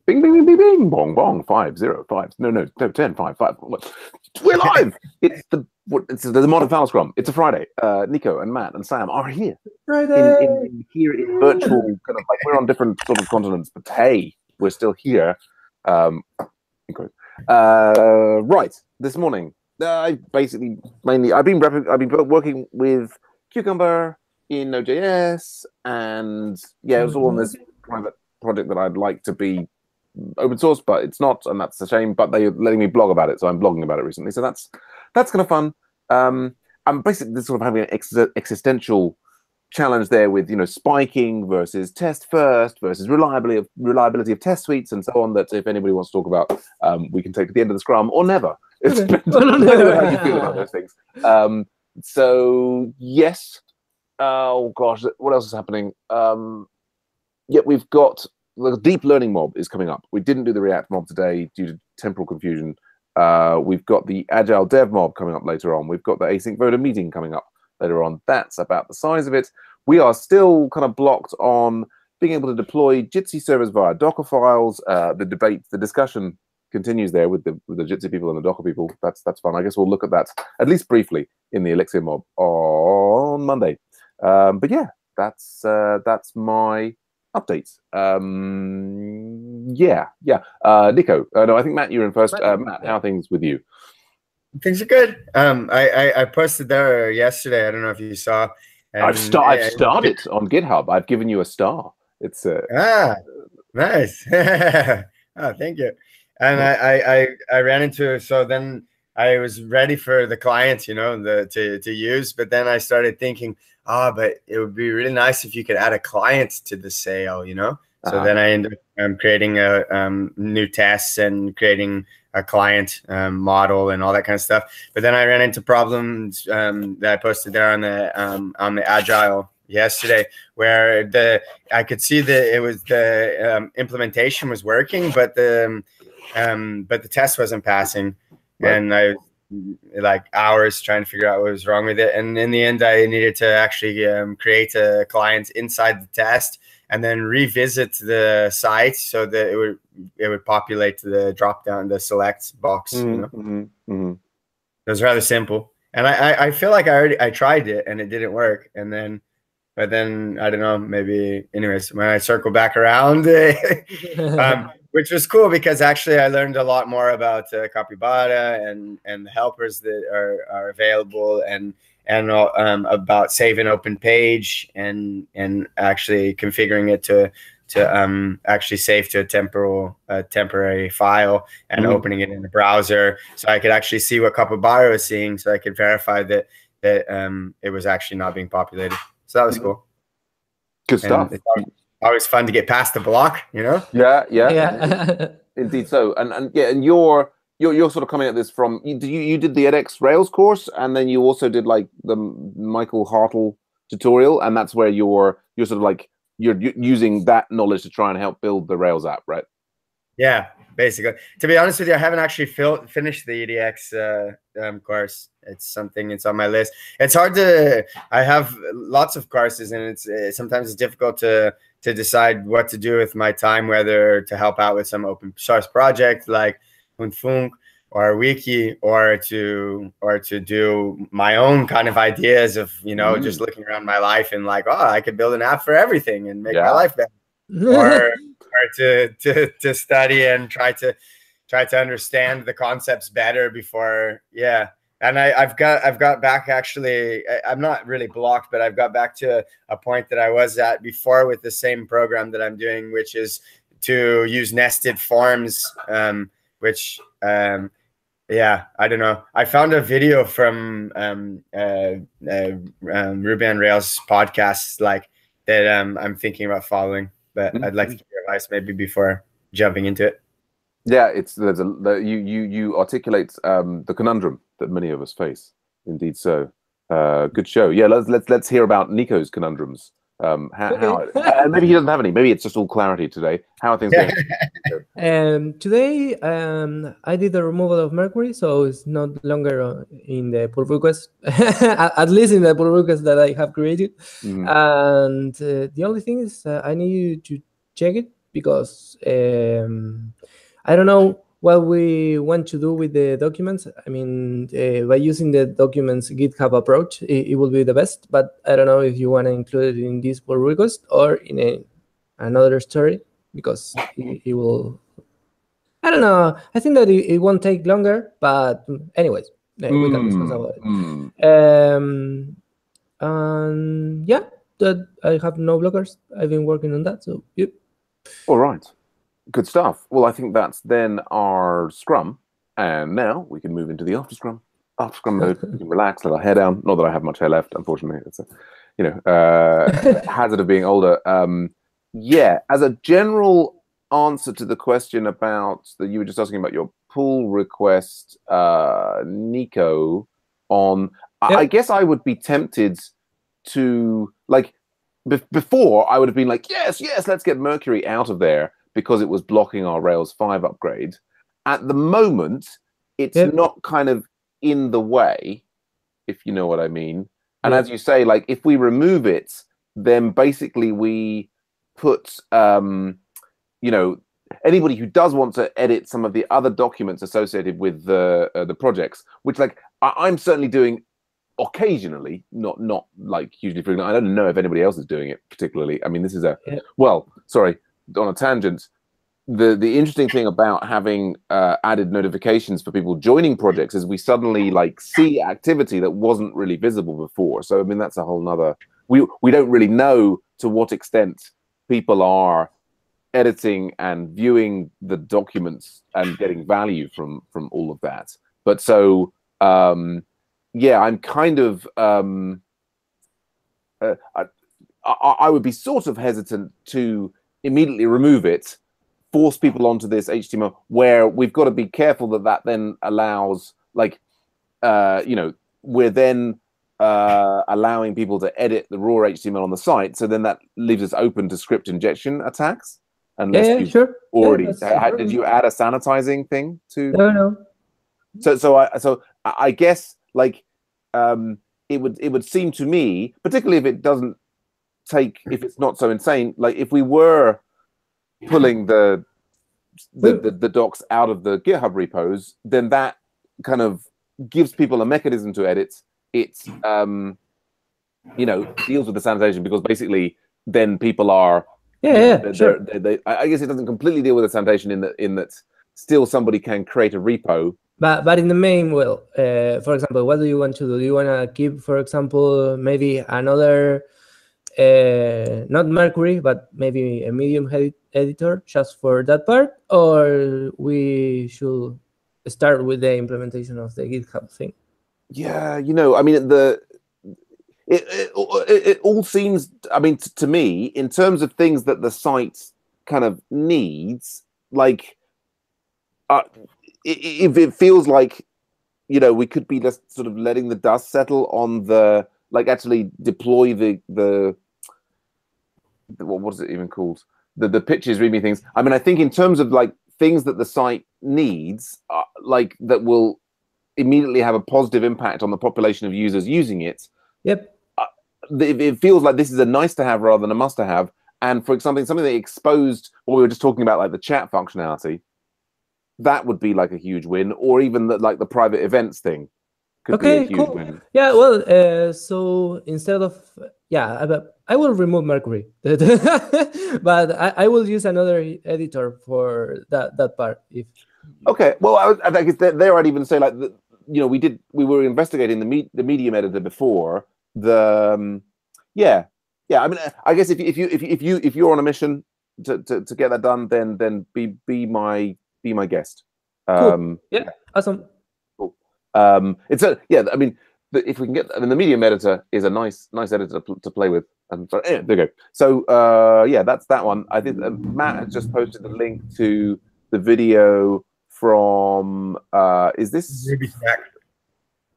Bing, bing, bing, bing, bing, bong, bong, 505. No, 10, 5, 5. We're live. It's the Modern Fowler Scrum. It's a Friday. Nico and Matt and Sam are here. Friday. In virtual, kind of like we're on different sort of continents, but hey, we're still here. Right. This morning, I've been working with Cucumber in Node.js, and yeah, it was all on this private project that I'd like to be open source, but it's not, and that's a shame. But they're letting me blog about it, so I'm blogging about it recently. So that's kind of fun. I'm basically sort of having an existential challenge there with spiking versus test first versus reliability of test suites and so on. That if anybody wants to talk about, we can take at the end of the Scrum or never. It's depending on how you feel about those things. So yes. Oh gosh, what else is happening? Yeah, we've got the deep learning mob is coming up. We didn't do the React mob today due to temporal confusion. We've got the Agile Dev mob coming up later on. We've got the async voter meeting coming up later on. That's about the size of it. We are still kind of blocked on being able to deploy Jitsi servers via Docker files. The discussion continues there with the Jitsi people and the Docker people. That's fun. I guess we'll look at that at least briefly in the Elixir mob on Monday. But yeah, that's my updates. Nico. No, I think Matt, you're in first. Matt, how are things with you? Things are good. I posted there yesterday. I don't know if you saw. I've started on GitHub. I've given you a star. It's nice. Oh, thank you. And I ran into, so then I was ready for the client, to use, but then I started thinking, but it would be really nice if you could add a client to the sale, So then I ended up creating a new tests and creating a client model and all that kind of stuff. But then I ran into problems that I posted there on the Agile yesterday, where I could see that it was the implementation was working, but the test wasn't passing, right. And I like hours trying to figure out what was wrong with it. And in the end, I needed to actually create a client inside the test and then revisit the site so that it would populate the drop down, the select box. It was rather simple. And I feel like I tried it and it didn't work. But then I don't know, maybe anyways, when I circle back around, which was cool because actually I learned a lot more about Capybara and the helpers that are available and about save an open page and actually configuring it to actually save to a temporary file and opening it in the browser, so I could actually see what Capybara was seeing, so I could verify that it was actually not being populated. So that was cool. Good stuff. It's always fun to get past the block, Yeah. Indeed. So, and you're sort of coming at this from you did the edX Rails course, and then you also did like the Michael Hartle tutorial, and that's where you're sort of like you're using that knowledge to try and help build the Rails app, right? Yeah, basically. To be honest with you, I haven't actually finished the EDX course. It's on my list. It's hard to. I have lots of courses, and sometimes it's difficult to decide what to do with my time, whether to help out with some open source project like Unfunk or Wiki, or to do my own kind of ideas of just looking around my life and like, I could build an app for everything and make my life better, or to study and try to understand the concepts better before. And I've got back, actually. I'm not really blocked, but I've got back to a point that I was at before with the same program that I'm doing, which is to use nested forms, which I don't know. I found a video from Ruby on Rails podcasts like that I'm thinking about following, but I'd like to get your advice maybe before jumping into it. Yeah, you articulate the conundrum that many of us face. Indeed, so good show. Yeah, let's hear about Nico's conundrums. Maybe he doesn't have any. Maybe it's just all clarity today. How are things going? Today, I did the removal of Mercury, so it's not longer in the pull request, at least in the pull request that I have created. And the only thing is I need you to check it because I don't know what we want to do with the documents. I mean, by using the documents GitHub approach, it will be the best. But I don't know if you want to include it in this pull request or in another story, because it will. I don't know. I think that it won't take longer. But anyways, we can discuss about it. Yeah, that I have no blockers. I've been working on that. So yep. All right. Good stuff. Well, I think that's then our Scrum. And now we can move into the after Scrum. After Scrum mode, we can relax, let our hair down. Not that I have much hair left, unfortunately. It's a hazard of being older. Yeah, as a general answer to the question about that you were just asking about your pull request, Nico, on I guess I would be tempted to, like, before I would have been like, yes, let's get Mercury out of there because it was blocking our Rails 5 upgrade. At the moment, it's not kind of in the way, if you know what I mean. And as you say, like, if we remove it, then basically we put, anybody who does want to edit some of the other documents associated with the projects, which, like, I'm certainly doing occasionally, not like hugely frequently. I don't know if anybody else is doing it particularly. I mean, this is well, sorry, on a tangent. The interesting thing about having added notifications for people joining projects is we suddenly, like, see activity that wasn't really visible before. So I mean, that's a whole nother. We don't really know to what extent people are editing and viewing the documents and getting value from all of that. But so yeah, I'm kind of I would be sort of hesitant to immediately remove it, force people onto this HTML, where we've got to be careful that then allows, like, we're then allowing people to edit the raw HTML on the site. So then that leaves us open to script injection attacks. Unless you've sure. already did you add a sanitizing thing to? No. So I guess, like, it would seem to me, particularly if it doesn't take, if it's not so insane, like if we were pulling the docs out of the GitHub repos, then that kind of gives people a mechanism to edit. It deals with the sanitation, because basically then people are sure. I guess it doesn't completely deal with the sanitation in that still somebody can create a repo. But in the main, well, for example, what do you want to do? Do you want to keep, for example, maybe another, not Mercury, but maybe a Medium editor just for that part? Or we should start with the implementation of the GitHub thing? Yeah, I mean, it all seems, I mean, to me, in terms of things that the site kind of needs, like, it feels like, we could be just sort of letting the dust settle on the, like, actually deploy the what is it even called? The pitches, readme things. I mean, I think in terms of, like, things that the site needs, like, that will immediately have a positive impact on the population of users using it. Yep. It feels like this is a nice to have rather than a must to have. And for something that exposed what we were just talking about, like the chat functionality, that would be like a huge win. Or even the private events thing could be a huge win. Yeah, well, so instead of, I will remove Mercury, but I will use another editor for that part. Okay, well, I guess there I'd even say, like, we were investigating the Medium editor before. I mean, I guess if you're on a mission to get that done, then be my guest. Cool. Yeah, awesome. Cool. It's I mean, if we can get, I mean, the Medium editor is a nice editor to play with. Sorry, there we go. So that's that one. I think Matt has just posted the link to the video from is this Ruby Snack?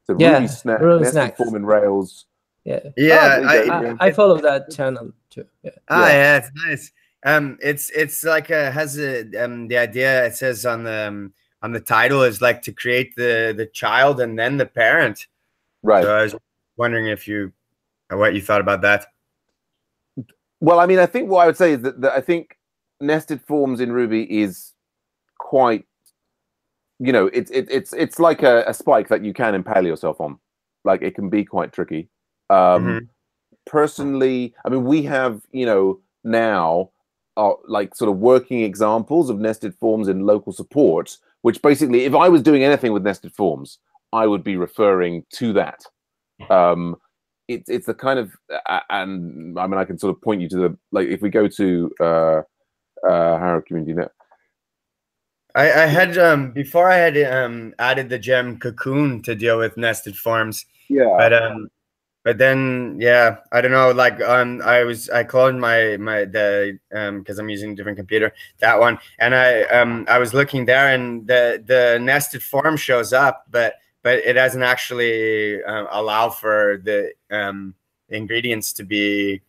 The Ruby Snack, nested form in Rails. Yeah, I follow that channel too. Yeah, it's nice. It's like has the idea, it says on the title, is like to create the child and then the parent. Right. So I was wondering what you thought about that. Well, I mean, I think what I would say is that I think nested forms in Ruby is quite, it's like a spike that you can impale yourself on. Like, it can be quite tricky. Personally, I mean, we have, now like sort of working examples of nested forms in local support, which basically, if I was doing anything with nested forms, I would be referring to that. It's the kind of, and I mean, I can sort of point you to the, like, if we go to Harrow Community Net. I had before I had added the gem Cocoon to deal with nested forms. Yeah. But then, yeah, I don't know. Like, I cloned the because I'm using a different computer, that one, and I was looking there, and the nested form shows up, but it doesn't actually allow for the ingredients to be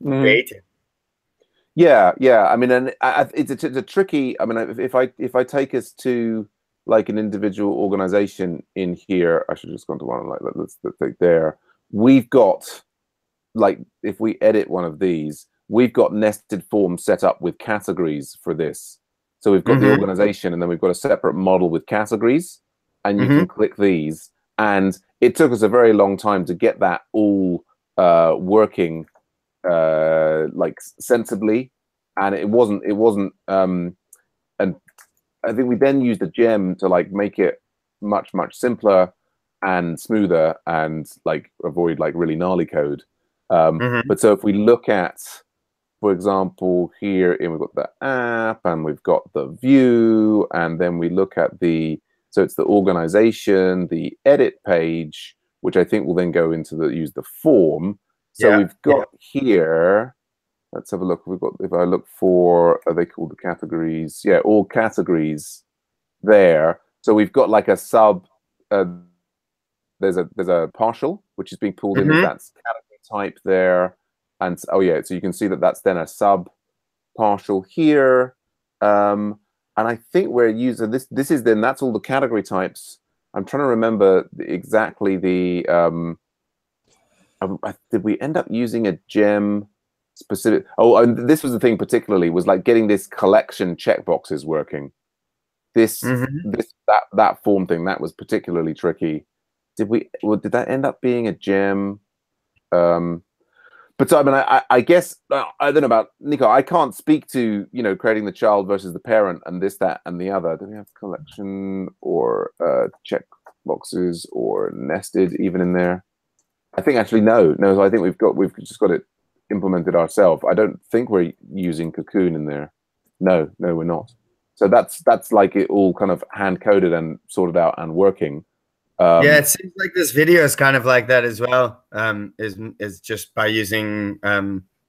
created. Yeah. I mean, and it's a tricky. I mean, if I take us to like an individual organization in here, I should just go to one like let's take there. We've got, like, if we edit one of these, we've got nested forms set up with categories for this. So we've got the organization, and then we've got a separate model with categories, and you can click these. And it took us a very long time to get that all working like sensibly, and it wasn't. And I think we then used a gem to like make it much simpler and smoother, and like avoid like really gnarly code. But so if we look at, for example, here, and we've got the app, and we've got the view, and then we look at so it's the organization, the edit page, which I think will then go into use the form. So we've got here, let's have a look. We've got, if I look for, are they called the categories? Yeah, all categories there. So we've got like a sub, there's a partial, which is being pulled in, that's category type there. And so you can see that that's then a sub partial here. And I think we're using this is then, that's all the category types. I'm trying to remember exactly the did we end up using a gem specific? Oh, and this was the thing particularly, was like getting this collection checkboxes working. That form thing, that was particularly tricky. Did that end up being a gem? But so, I mean, I guess, I don't know about Nico. I can't speak to, creating the child versus the parent and this, that, and the other. Do we have collection or check boxes or nested even in there? I think actually no. I think we've just got it implemented ourselves. I don't think we're using Cocoon in there. No, we're not. So that's like it all kind of hand coded and sorted out and working. Yeah, it seems like this video is kind of like that as well. Is just by using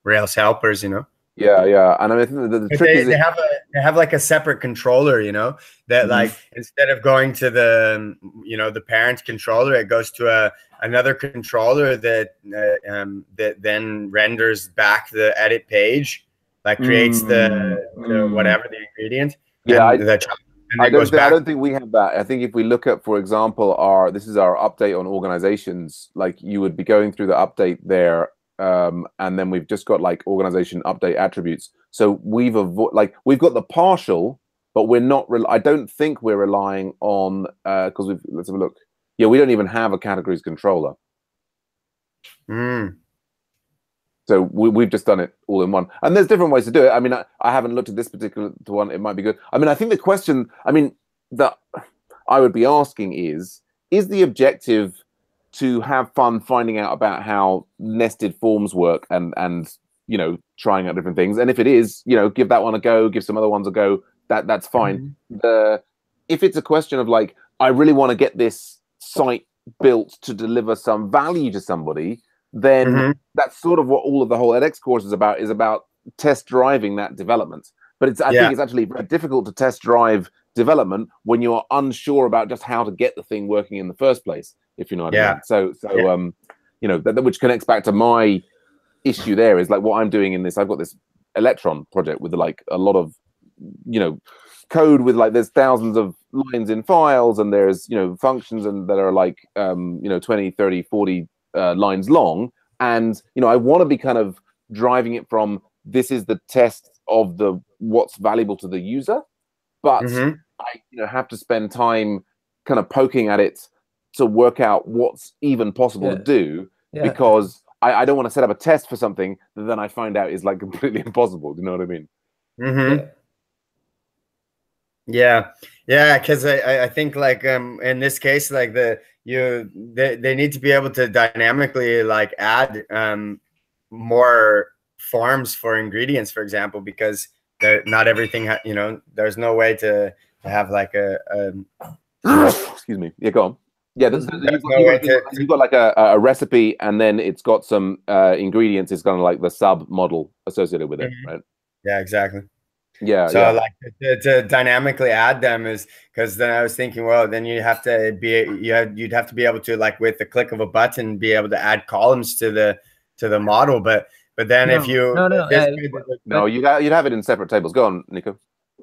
Rails helpers, Yeah, and I mean, the trick is they have like a separate controller, that like instead of going to the the parent controller, it goes to another controller that then renders back the edit page, like creates the whatever the ingredient. Yeah, I don't think we have that. I think if we look at, for example, this is our update on organizations, like you would be going through the update there, and then we've just got like organization update attributes. So we've got the partial, but we're not. I don't think we're relying on because let's have a look. Yeah, we don't even have a categories controller. So we've just done it all in one. And there's different ways to do it. I mean, I haven't looked at this particular one. It might be good. I mean, I think the question, that I would be asking is the objective to have fun finding out about how nested forms work and trying out different things? And if it is, give that one a go, give some other ones a go. That's fine. If it's a question of like, I really want to get this site built to deliver some value to somebody, then that's sort of what all of the whole edX course is about test driving that development. But I think it's actually very difficult to test drive development when you're unsure about just how to get the thing working in the first place, if you know what I mean. So which connects back to my issue there, is like what I'm doing in this. I've got this Electron project with like a lot of code with like there's thousands of lines in files, and there's functions and that are like 20, 30, 40 lines long, and I want to be kind of driving it from this is the test of the what's valuable to the user, but Mhm. I have to spend time kind of poking at it to work out what's even possible to do, because I don't want to set up a test for something that then I find out is like completely impossible. Do you know what I mean? Mm-hmm. Yeah, because I think like in this case, like they need to be able to dynamically like add more forms for ingredients, for example, because not everything there's no way to have like a excuse me. Yeah, go on. Yeah, you've got like a recipe, and then it's got some ingredients. It's kind of like the sub model associated with it, right? Yeah, exactly. Yeah. So yeah. like to dynamically add them is because then I was thinking, well, then you'd have to be able to, like, with the click of a button, be able to add columns to the model. But then if you you'd have it in separate tables. Go on, Nico.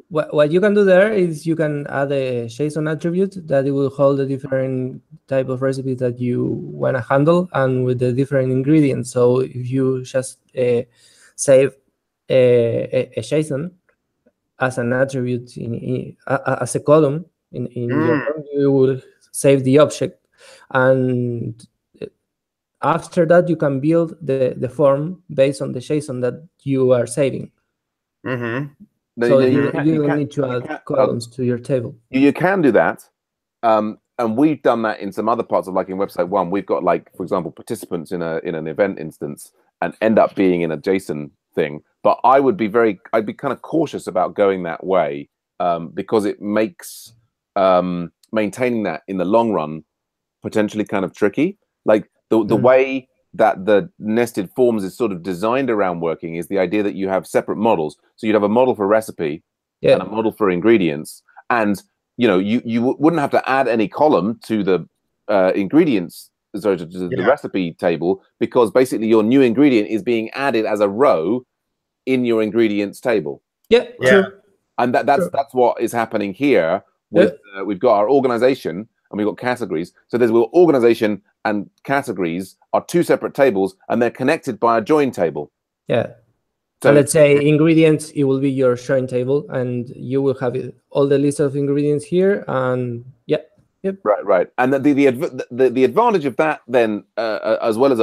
What you can do there is you can add a JSON attribute that it will hold the different type of recipes that you want to handle and with the different ingredients. So if you just save a JSON as an attribute as a column in your form, you will save the object, and after that you can build the form based on the JSON that you are saving. So you don't need to add columns to your table. You can do that, and we've done that in some other parts of, like in website 1. We've got, like, for example, participants in an event instance and end up being in a JSON thing. But I'd be kind of cautious about going that way, because it makes maintaining that in the long run potentially kind of tricky. Like the way that the nested forms is sort of designed around working is the idea that you have separate models. So you'd have a model for recipe and a model for ingredients, and you wouldn't have to add any column to the ingredients, sorry, to the recipe table, because basically your new ingredient is being added as a row in your ingredients table. And that's what is happening here. We've got our organization and we've got categories. So there's organization and categories are two separate tables, and they're connected by a join table. So let's say ingredients, it will be your join table, and you will have all the list of ingredients here. And right. And the advantage of that then, as well as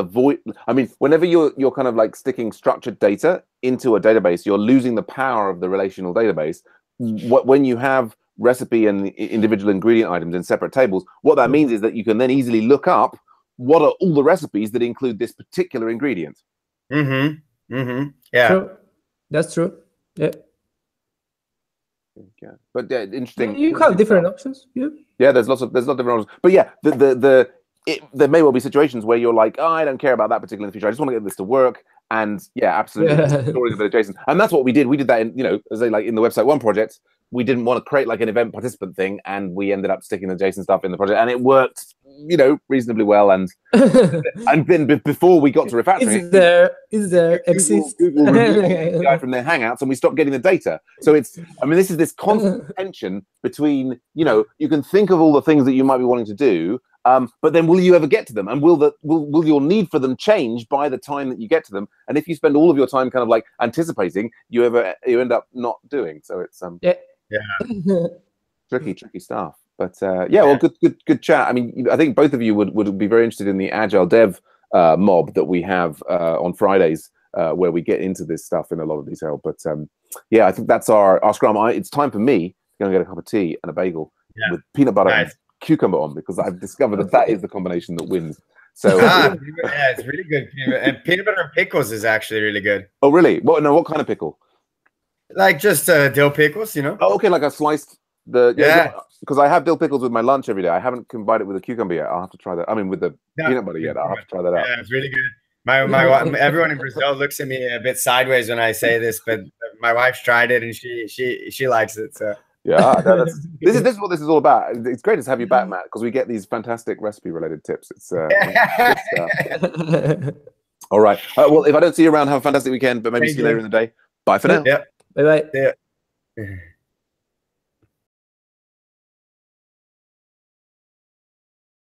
whenever you're kind of like sticking structured data into a database, you're losing the power of the relational database. When you have recipe and individual ingredient items in separate tables, what that means is that you can then easily look up what are all the recipes that include this particular ingredient. Yeah, true. That's true. But interesting. You have different options. There's lots of different options. But yeah, there may well be situations where you're like, oh, I don't care about that particular feature. I just want to get this to work. And absolutely, stories of JSON. And that's what we did. We did that in, as like in the website 1 project. We didn't want to create like an event participant thing, and we ended up sticking the JSON stuff in the project, and it worked, reasonably well. And and then before we got to refactoring, Google removed the guy from their Hangouts, and we stopped getting the data. So this is this constant tension between, you can think of all the things that you might be wanting to do, but then will you ever get to them? And will your need for them change by the time that you get to them? And if you spend all of your time kind of like anticipating, you end up not doing. So it's tricky stuff. But well, good chat. I mean, I think both of you would be very interested in the Agile Dev mob that we have on Fridays, where we get into this stuff in a lot of detail. But I think that's our Scrum. It's time for me to go and get a cup of tea and a bagel with peanut butter and cucumber on, because I've discovered that is the combination that wins. So it's really good. And peanut butter and pickles is actually really good. Oh, really? What kind of pickle? Like just dill pickles, Oh, okay, like a sliced because I have dill pickles with my lunch every day. I haven't combined it with a cucumber yet. I'll have to try that. I mean, with the peanut butter yet. I'll have to try that out. Yeah, it's really good. My everyone in Brazil looks at me a bit sideways when I say this, but my wife's tried it and she likes it. So this is what this is all about. It's great to have you back, Matt, because we get these fantastic recipe related tips. It's all right. Well, if I don't see you around, have a fantastic weekend, but maybe see you later in the day. Bye for now. Bye. Yeah.